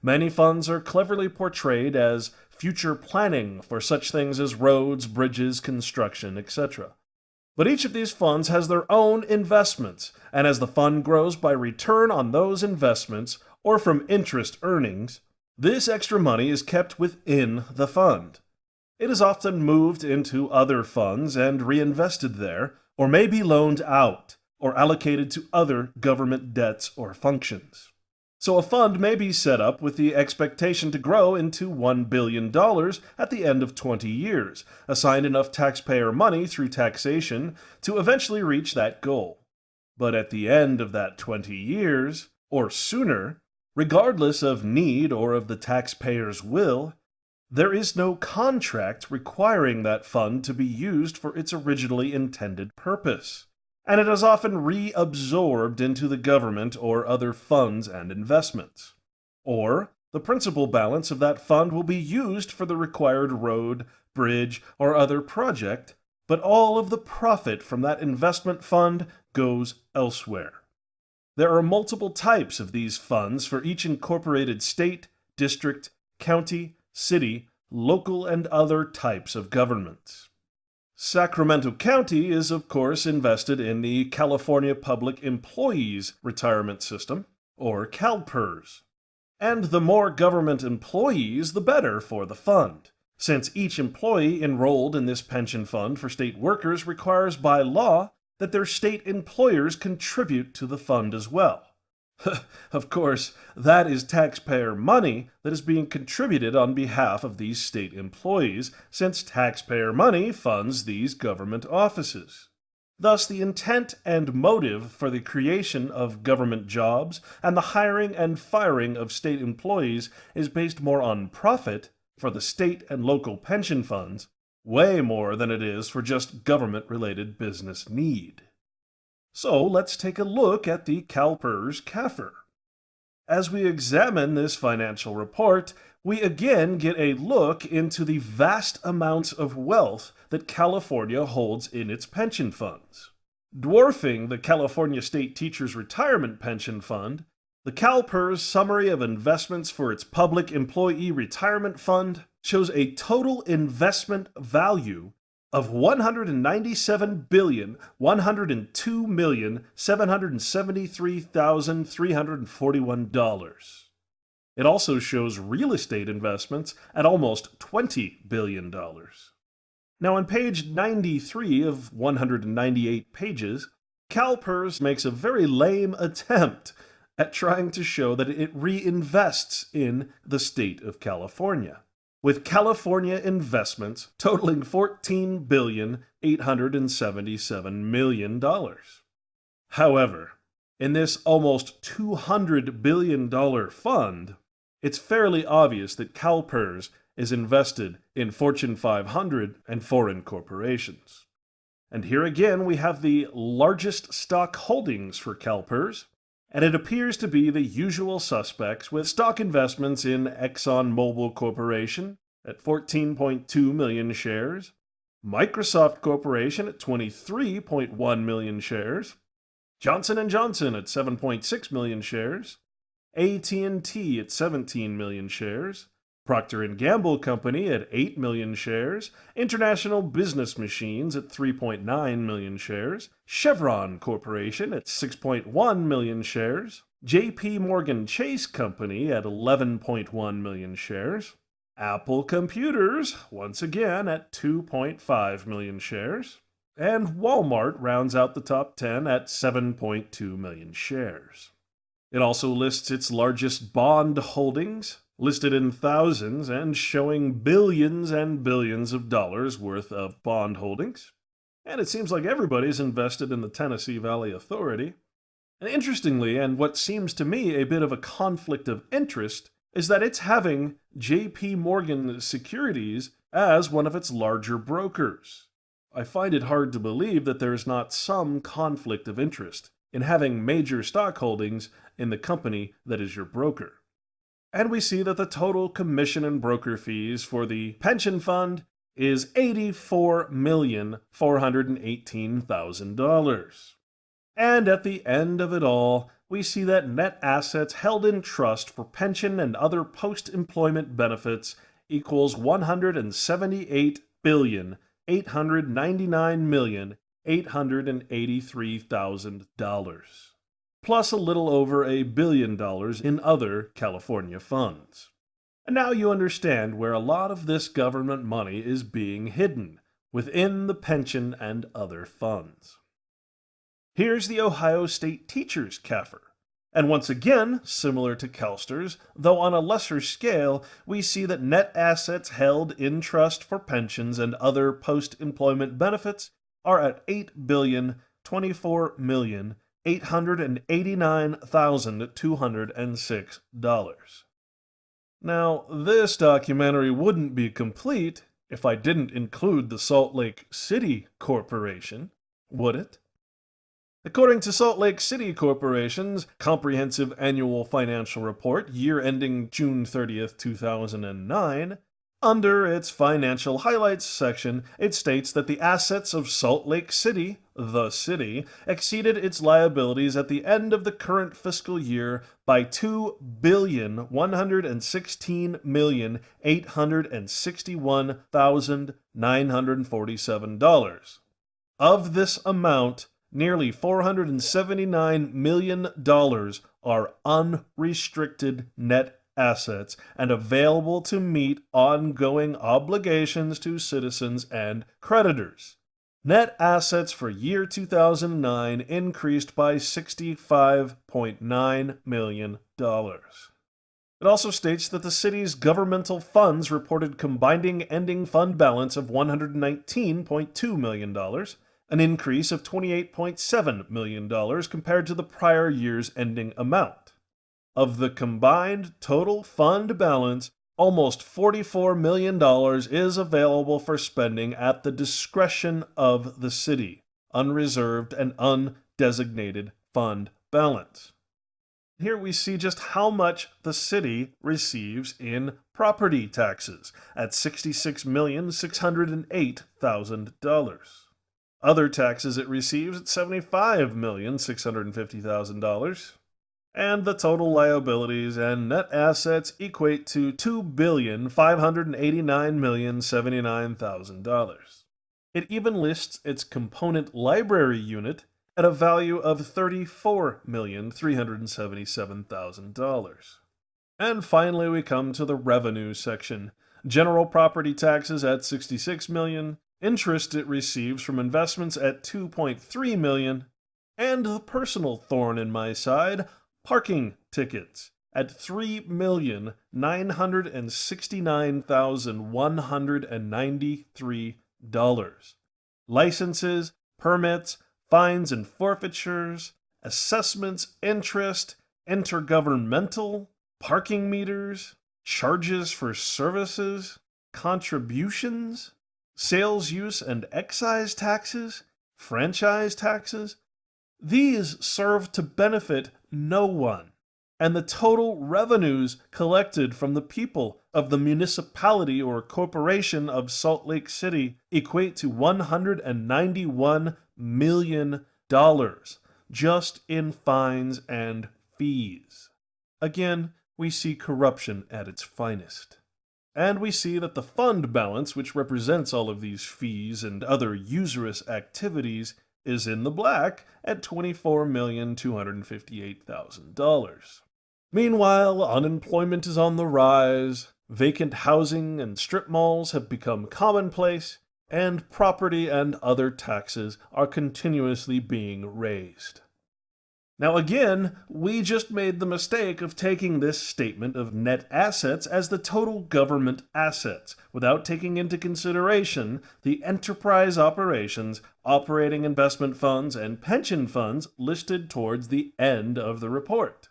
Many funds are cleverly portrayed as future planning for such things as roads, bridges, construction, etc. But each of these funds has their own investments, and as the fund grows by return on those investments or from interest earnings, this extra money is kept within the fund. It is often moved into other funds and reinvested there, or may be loaned out or allocated to other government debts or functions. So a fund may be set up with the expectation to grow into $1 billion at the end of 20 years, assigned enough taxpayer money through taxation to eventually reach that goal. But at the end of that 20 years, or sooner, regardless of need or of the taxpayer's will, there is no contract requiring that fund to be used for its originally intended purpose, and it is often reabsorbed into the government or other funds and investments. Or, the principal balance of that fund will be used for the required road, bridge, or other project, but all of the profit from that investment fund goes elsewhere. There are multiple types of these funds for each incorporated state, district, county, city, local, and other types of governments. Sacramento County is, of course, invested in the California Public Employees Retirement System, or CalPERS. And the more government employees, the better for the fund, since each employee enrolled in this pension fund for state workers requires by law that their state employers contribute to the fund as well. Of course, that is taxpayer money that is being contributed on behalf of these state employees, since taxpayer money funds these government offices. Thus, the intent and motive for the creation of government jobs and the hiring and firing of state employees is based more on profit for the state and local pension funds, way more than it is for just government-related business need. So let's take a look at the CalPERS CAFR. As we examine this financial report, we again get a look into the vast amounts of wealth that California holds in its pension funds. Dwarfing the California State Teachers Retirement Pension Fund, the CalPERS Summary of Investments for its Public Employee Retirement Fund shows a total investment value of $197,102,773,341. It also shows real estate investments at almost $20 billion. Now on page 93 of 198 pages, CalPERS makes a very lame attempt at trying to show that it reinvests in the state of California, with California investments totaling $14,877 million. However, in this almost $200 billion fund, it's fairly obvious that CalPERS is invested in Fortune 500 and foreign corporations. And here again we have the largest stock holdings for CalPERS, and it appears to be the usual suspects with stock investments in ExxonMobil Corporation at 14.2 million shares, Microsoft Corporation at 23.1 million shares, Johnson & Johnson at 7.6 million shares, AT&T at 17 million shares, Procter & Gamble Company at 8 million shares, International Business Machines at 3.9 million shares, Chevron Corporation at 6.1 million shares, J.P. Morgan Chase Company at 11.1 million shares, Apple Computers, once again at 2.5 million shares, and Walmart rounds out the top 10 at 7.2 million shares. It also lists its largest bond holdings, listed in thousands and showing billions and billions of dollars worth of bond holdings. And it seems like everybody's invested in the Tennessee Valley Authority. And interestingly, and what seems to me a bit of a conflict of interest, is that it's having J.P. Morgan Securities as one of its larger brokers. I find it hard to believe that there is not some conflict of interest in having major stock holdings in the company that is your broker. And we see that the total commission and broker fees for the pension fund is $84,418,000. And at the end of it all, we see that net assets held in trust for pension and other post-employment benefits equals $178,899,883,000, plus a little over $1 billion in other California funds. And now you understand where a lot of this government money is being hidden, within the pension and other funds. Here's the Ohio State Teachers CAFR. And once again, similar to CalSTRS, though on a lesser scale, we see that net assets held in trust for pensions and other post-employment benefits are at $8,024,889,206. Now, this documentary wouldn't be complete if I didn't include the Salt Lake City Corporation, would it? According to Salt Lake City Corporation's Comprehensive Annual Financial Report, year ending June 30th, 2009, under its Financial Highlights section, it states that the assets of Salt Lake City, the city, exceeded its liabilities at the end of the current fiscal year by $2,116,861,947. Of this amount, nearly $479 million are unrestricted net assets and available to meet ongoing obligations to citizens and creditors. Net assets for year 2009 increased by $65.9 million. It also states that the city's governmental funds reported combined ending fund balance of $119.2 million, an increase of $28.7 million compared to the prior year's ending amount. Of the combined total fund balance, almost $44 million is available for spending at the discretion of the city, unreserved and undesignated fund balance. Here we see just how much the city receives in property taxes at $66,608,000. Other taxes it receives at $75,650,000. And the total liabilities and net assets equate to $2,589,079,000. It even lists its component library unit at a value of $34,377,000. And finally we come to the revenue section. General property taxes at $66 million, interest it receives from investments at $2.3 million, and the personal thorn in my side, parking tickets at $3,969,193. Licenses, permits, fines and forfeitures, assessments, interest, intergovernmental, parking meters, charges for services, contributions, sales use and excise taxes, franchise taxes. These serve to benefit no one, and the total revenues collected from the people of the municipality or corporation of Salt Lake City equate to $191 million just in fines and fees. Again, we see corruption at its finest. And we see that the fund balance, which represents all of these fees and other usurious activities, is in the black at $24,258,000. Meanwhile, unemployment is on the rise, vacant housing and strip malls have become commonplace, and property and other taxes are continuously being raised. Now again, we just made the mistake of taking this statement of net assets as the total government assets, without taking into consideration the enterprise operations, operating investment funds, and pension funds listed towards the end of the report.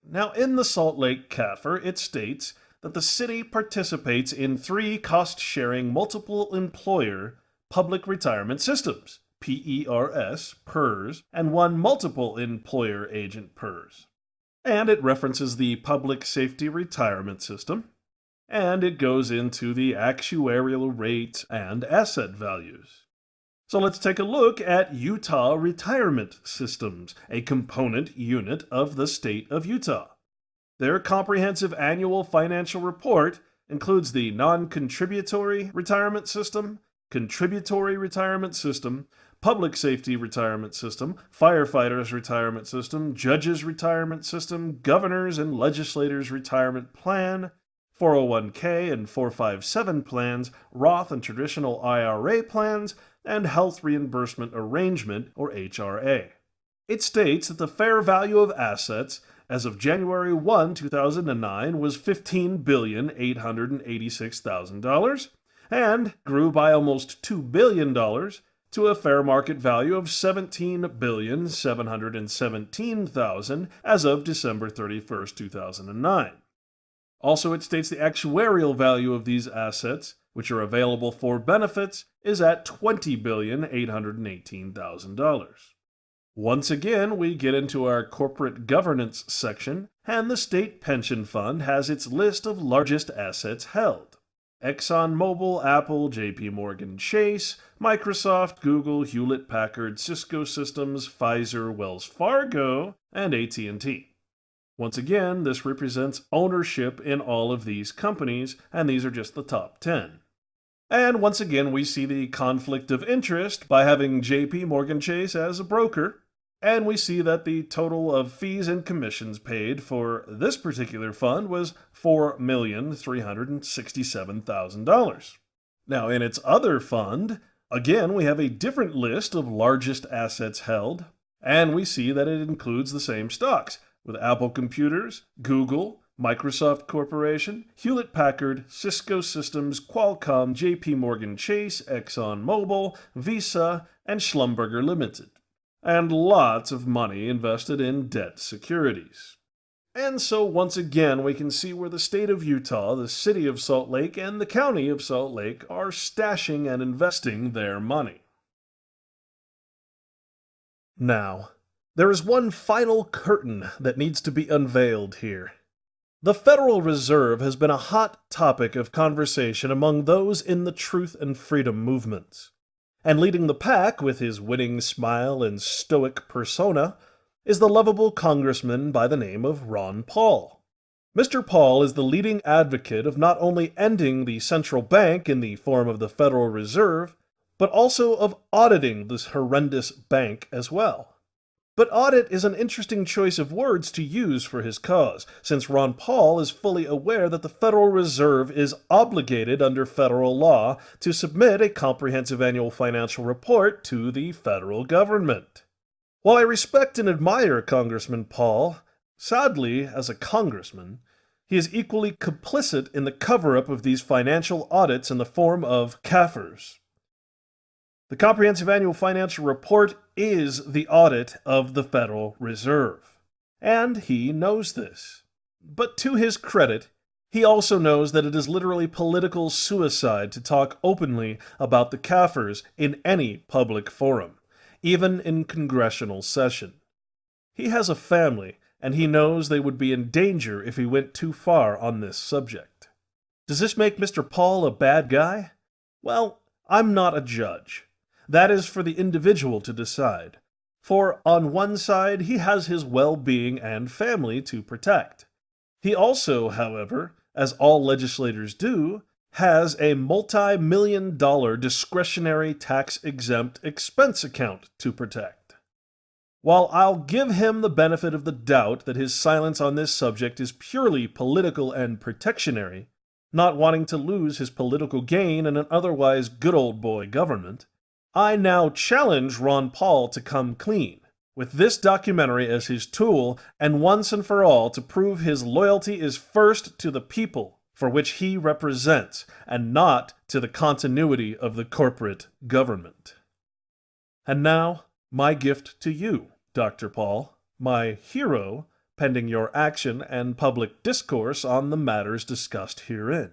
Now in the Salt Lake CAFR, it states that the city participates in 3 cost-sharing multiple employer public retirement systems, PERS, PERS, and 1 multiple employer agent PERS. And it references the Public Safety Retirement System, and it goes into the actuarial rate and asset values. So let's take a look at Utah retirement systems, a component unit of the state of Utah. Their comprehensive annual financial report includes the non-contributory retirement system, contributory retirement system, public safety retirement system, firefighters retirement system, judges retirement system, governors and legislators retirement plan, 401k and 457 plans, Roth and traditional IRA plans, and health reimbursement arrangement or HRA. It states that the fair value of assets as of January 1, 2009 was $15,886,000 and grew by almost $2 billion to a fair market value of $17,717,000 as of December 31, 2009. Also, it states the actuarial value of these assets, which are available for benefits, is at $20,818,000. Once again, we get into our corporate governance section, and the state pension fund has its list of largest assets held. ExxonMobil, Apple, JP Morgan Chase, Microsoft, Google, Hewlett-Packard, Cisco Systems, Pfizer, Wells Fargo, and AT&T. Once again, this represents ownership in all of these companies, and these are just the top 10. And once again, we see the conflict of interest by having JP Morgan Chase as a broker, and we see that the total of fees and commissions paid for this particular fund was $4,367,000. Now, in its other fund, again, we have a different list of largest assets held, and we see that it includes the same stocks, with Apple Computers, Google, Microsoft Corporation, Hewlett-Packard, Cisco Systems, Qualcomm, JP Morgan Chase, ExxonMobil, Visa, and Schlumberger Limited, and lots of money invested in debt securities. And so once again, we can see where the state of Utah, the city of Salt Lake, and the county of Salt Lake are stashing and investing their money. Now, there is one final curtain that needs to be unveiled here. The Federal Reserve has been a hot topic of conversation among those in the truth and freedom movements. And leading the pack with his winning smile and stoic persona is the lovable congressman by the name of Ron Paul. Mr. Paul is the leading advocate of not only ending the central bank in the form of the Federal Reserve, but also of auditing this horrendous bank as well. But audit is an interesting choice of words to use for his cause, since Ron Paul is fully aware that the Federal Reserve is obligated under federal law to submit a comprehensive annual financial report to the federal government. While I respect and admire Congressman Paul, sadly, as a congressman, he is equally complicit in the cover-up of these financial audits in the form of CAFRs. The Comprehensive Annual Financial Report is the audit of the Federal Reserve, and he knows this. But to his credit, he also knows that it is literally political suicide to talk openly about the CAFRs in any public forum, even in congressional session. He has a family, and he knows they would be in danger if he went too far on this subject. Does this make Mr. Paul a bad guy? Well, I'm not a judge. That is for the individual to decide. For on one side, he has his well-being and family to protect. He also, however, as all legislators do, has a multi-million-dollar discretionary tax-exempt expense account to protect. While I'll give him the benefit of the doubt that his silence on this subject is purely political and protectionary, not wanting to lose his political gain in an otherwise good old boy government, I now challenge Ron Paul to come clean, with this documentary as his tool, and once and for all to prove his loyalty is first to the people for which he represents, and not to the continuity of the corporate government. And now, my gift to you, Dr. Paul, my hero, pending your action and public discourse on the matters discussed herein.